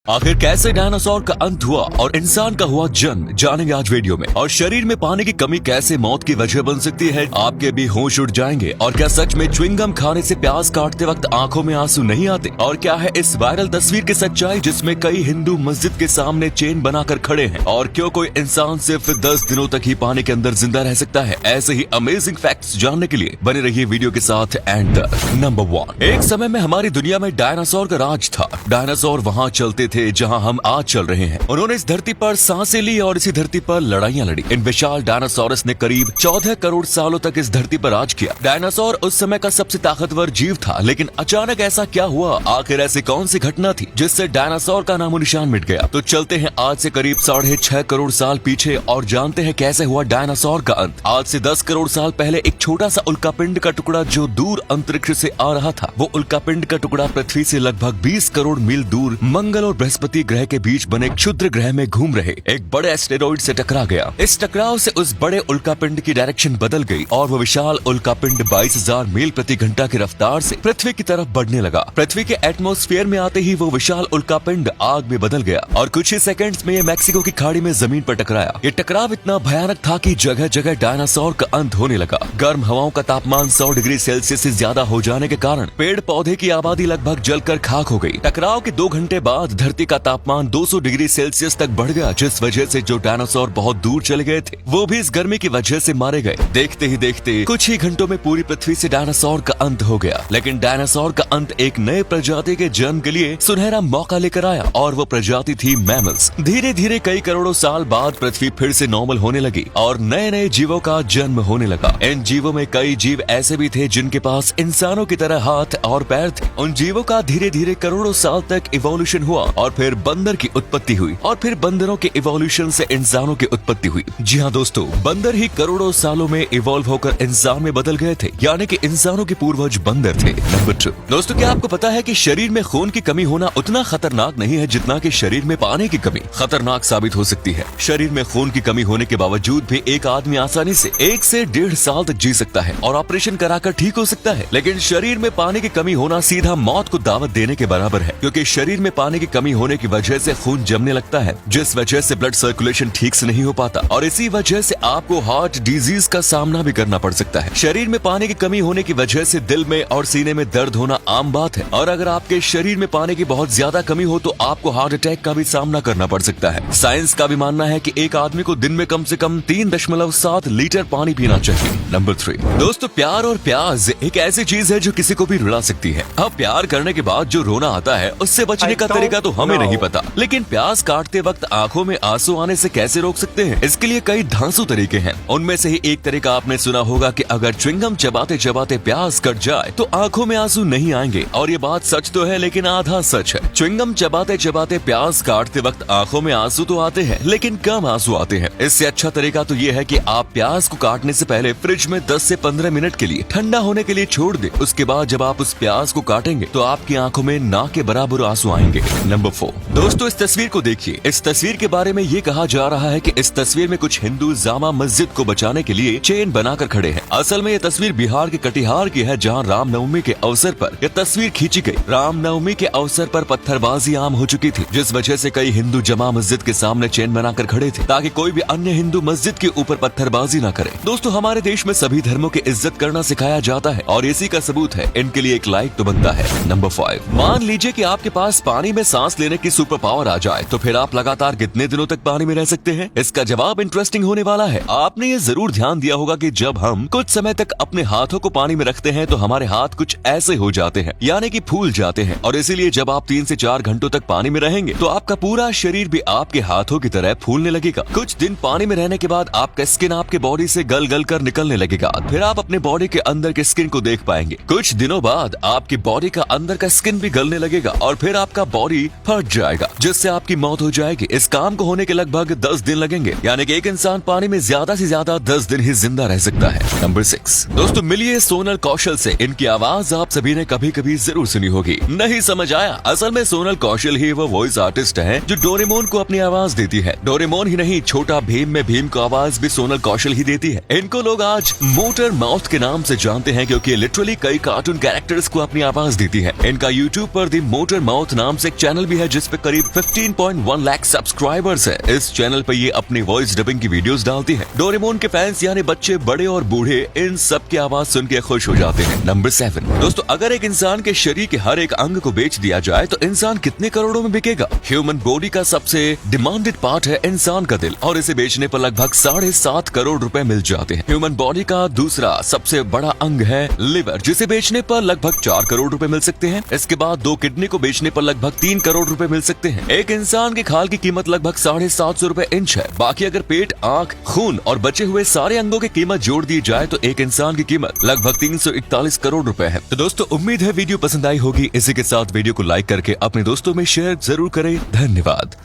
आखिर कैसे डायनासोर का अंत हुआ और इंसान का हुआ जन्म जानेंगे आज वीडियो में। और शरीर में पानी की कमी कैसे मौत की वजह बन सकती है, आपके भी होश उड़ जाएंगे। और क्या सच में च्युइंगम खाने से प्याज काटते वक्त आंखों में आंसू नहीं आते? और क्या है इस वायरल तस्वीर की सच्चाई जिसमें कई हिंदू मस्जिद के सामने चेन बनाकर खड़े हैं? और क्यों कोई इंसान सिर्फ 10 दिनों तक ही पानी के अंदर जिंदा रह सकता है? ऐसे ही अमेजिंग फैक्ट्स जानने के लिए बने रहिए वीडियो के साथ एंड तक। नंबर 1, एक समय में हमारी दुनिया में डायनासोर का राज था। डायनासोर वहाँ चलते थे जहां हम आज चल रहे हैं। उन्होंने इस धरती पर सांसें ली और इसी धरती पर लड़ाइयां लड़ी। इन विशाल डायनासोरस ने करीब 14 करोड़ सालों तक इस धरती पर राज किया। डायनासोर उस समय का सबसे ताकतवर जीव था, लेकिन अचानक ऐसा क्या हुआ? आखिर ऐसी कौन सी घटना थी जिससे डायनासोर का नामो निशान मिट गया? तो चलते हैं आज से करीब 6.5 करोड़ साल पीछे और जानते हैं कैसे हुआ डायनासोर का अंत। आज से 10 करोड़ साल पहले एक छोटा सा उल्कापिंड का टुकड़ा जो दूर अंतरिक्ष से आ रहा था, वो उल्कापिंड का टुकड़ा पृथ्वी से लगभग 20 करोड़ मील दूर मंगल और बृहस्पति ग्रह के बीच बने क्षुद्र ग्रह में घूम रहे एक बड़े एस्टेरॉइड से टकरा गया। इस टकराव से उस बड़े उल्कापिंड की डायरेक्शन बदल गई और वो विशाल उल्कापिंड 22,000 मील प्रति घंटा की रफ्तार से पृथ्वी की तरफ बढ़ने लगा। पृथ्वी के एटमॉस्फेयर में आते ही वो विशाल उल्कापिंड आग में बदल गया और कुछ ही सेकंड्स में ये मैक्सिको की खाड़ी में जमीन पर टकराया। ये टकराव इतना भयानक था कि जगह जगह डायनासोर का अंत होने लगा। गर्म हवाओं का तापमान 100 डिग्री सेल्सियस से ज्यादा हो जाने के कारण पेड़ पौधे की आबादी लगभग जलकर खाक हो गई। टकराव के 2 घंटे बाद धरती का तापमान 200 डिग्री सेल्सियस तक बढ़ गया, जिस वजह से जो डायनासोर बहुत दूर चले गए थे वो भी इस गर्मी की वजह से मारे गए। देखते ही देखते कुछ ही घंटों में पूरी पृथ्वी से डायनासोर का अंत हो गया। लेकिन डायनासोर का अंत एक नए प्रजाति के जन्म के लिए सुनहरा मौका लेकर आया और वो प्रजाति थी मैमल्स। धीरे धीरे कई करोड़ों साल बाद पृथ्वी फिर से नॉर्मल होने लगी और नए नए जीवों का जन्म होने लगा। इन जीवों में कई जीव ऐसे भी थे जिनके पास इंसानों की तरह हाथ और पैर थे। उन जीवों का धीरे धीरे करोड़ों साल तक इवोल्यूशन हुआ और फिर बंदर की उत्पत्ति हुई और फिर बंदरों के इवोल्यूशन से इंसानों की उत्पत्ति हुई। जी हाँ दोस्तों, बंदर ही करोड़ों सालों में इवॉल्व होकर इंसान में बदल गए थे, यानी कि इंसानों के पूर्वज बंदर थे। नंबर 2, दोस्तों क्या आपको पता है कि शरीर में खून की कमी होना उतना खतरनाक नहीं है जितना कि शरीर में पानी की कमी खतरनाक साबित हो सकती है। शरीर में खून की कमी होने के बावजूद भी एक आदमी आसानी से 1 से 1.5 साल तक जी सकता है और ऑपरेशन कराकर ठीक हो सकता है। लेकिन शरीर में पानी की कमी होना सीधा मौत को दावत देने के बराबर है, क्योंकि शरीर में पानी की कमी होने की वजह से खून जमने लगता है, जिस वजह से ब्लड सर्कुलेशन ठीक से नहीं हो पाता और इसी वजह से आपको हार्ट डिजीज का सामना भी करना पड़ सकता है। शरीर में पानी की कमी होने की वजह से दिल में और सीने में दर्द होना आम बात है और अगर आपके शरीर में पानी की बहुत ज्यादा कमी हो तो आपको हार्ट अटैक का भी सामना करना पड़ सकता है। साइंस का भी मानना है कि एक आदमी को दिन में कम से कम 3.7 लीटर पानी पीना चाहिए। नंबर 3, दोस्तों प्यार और प्याज एक ऐसी चीज है जो किसी को भी रुला सकती है। अब प्यार करने के बाद जो रोना आता है उससे बचने का तरीका तो हमें नहीं पता, लेकिन प्याज काटते वक्त आंखों में आंसू आने से कैसे रोक सकते हैं? इसके लिए कई धांसू तरीके हैं। उनमें से ही एक तरीका आपने सुना होगा कि अगर च्युइंगम चबाते चबाते प्याज कट जाए तो आंखों में आंसू नहीं आएंगे। और ये बात सच तो है लेकिन आधा सच है। च्युइंगम चबाते चबाते प्याज काटते वक्त आंखों में आंसू तो आते हैं लेकिन कम आंसू आते हैं। इससे अच्छा तरीका तो ये है कि आप प्याज को काटने से पहले फ्रिज में 10 से 15 मिनट के लिए ठंडा होने के लिए छोड़ दे। उसके बाद जब आप उस प्याज को काटेंगे तो आपकी आंखों में ना के बराबर आंसू आएंगे। नंबर 4, दोस्तों इस तस्वीर को देखिए। इस तस्वीर के बारे में ये कहा जा रहा है कि इस तस्वीर में कुछ हिंदू जामा मस्जिद को बचाने के लिए चेन बनाकर खड़े हैं। असल में ये तस्वीर बिहार के कटिहार की है, जहां रामनवमी के अवसर पर यह तस्वीर खींची गई। रामनवमी के अवसर पर पत्थरबाजी आम हो चुकी थी, जिस वजह से कई हिंदू जमा मस्जिद के सामने चेन बनाकर खड़े थे ताकि कोई भी अन्य हिंदू मस्जिद के ऊपर पत्थरबाजी न करे। दोस्तों हमारे देश में सभी धर्मों की इज्जत करना सिखाया जाता है और इसी का सबूत है। इनके लिए एक लाइक तो बनता है। नंबर 5, मान लीजिए कि आपके पास पानी में सांस लेने की सुपर पावर आ जाए तो फिर आप लगातार कितने दिनों तक पानी में रह सकते हैं? इसका जवाब इंटरेस्टिंग होने वाला है। आपने ये जरूर ध्यान दिया होगा कि जब हम कुछ समय तक अपने हाथों को पानी में रखते हैं तो हमारे हाथ कुछ ऐसे हो जाते हैं, यानी कि फूल जाते हैं। और इसीलिए जब आप 3 से 4 घंटों तक पानी में रहेंगे तो आपका पूरा शरीर भी आपके हाथों की तरह फूलने लगेगा। कुछ दिन पानी में रहने के बाद आपका स्किन आपके बॉडी से गल गल कर निकलने लगेगा। फिर आप अपने बॉडी के अंदर के स्किन को देख पाएंगे। कुछ दिनों बाद आपकी बॉडी का अंदर का स्किन भी गलने लगेगा और फिर आपका बॉडी फट जाएगा, जिससे आपकी मौत हो जाएगी। इस काम को होने के लगभग 10 दिन लगेंगे, यानी कि एक इंसान पानी में ज्यादा से ज्यादा 10 दिन ही जिंदा रह सकता है। नंबर 6, दोस्तों मिलिए सोनल कौशल से। इनकी आवाज आप सभी ने कभी कभी जरूर सुनी होगी। नहीं समझ आया? असल में सोनल कौशल ही वो वॉइस आर्टिस्ट है जो डोरेमोन को अपनी आवाज देती है। डोरेमोन ही नहीं, छोटा भीम में भीम को आवाज भी सोनल कौशल ही देती है। इनको लोग आज मोटर माउथ के नाम से जानते हैं क्योंकि लिटरली कई कार्टून कैरेक्टर्स को अपनी आवाज देती है। इनका यूट्यूब पर दी मोटर माउथ नाम से एक चैनल भी भी है जिस पे करीब 15.1 लाख सब्सक्राइबर्स है। इस चैनल पे ये अपनी वॉइस डबिंग की वीडियोस डालती है। डोरेमोन के फैंस यानी बच्चे, बड़े और बूढ़े इन सब की आवाज सुन के खुश हो जाते हैं। नंबर 7 दोस्तों, अगर एक इंसान के शरीर के हर एक अंग को बेच दिया जाए तो इंसान कितने करोड़ों में बिकेगा? ह्यूमन बॉडी का सबसे डिमांडेड पार्ट है इंसान का दिल, और इसे बेचने पर लगभग 7.5 करोड़ रुपए मिल जाते हैं। ह्यूमन बॉडी का दूसरा सबसे बड़ा अंग है लिवर, जिसे बेचने पर लगभग 4 करोड़ रुपए मिल सकते हैं। इसके बाद 2 किडनी को बेचने पर लगभग 3 करोड़ रुपए मिल सकते हैं। एक इंसान के खाल की कीमत लगभग 750 रुपए इंच है। बाकी अगर पेट, आंख, खून और बचे हुए सारे अंगों की कीमत जोड़ दी जाए तो एक इंसान की कीमत लगभग 341 करोड़ रुपए है। तो दोस्तों, उम्मीद है वीडियो पसंद आई होगी। इसी के साथ वीडियो को लाइक करके अपने दोस्तों में शेयर जरूर करें। धन्यवाद।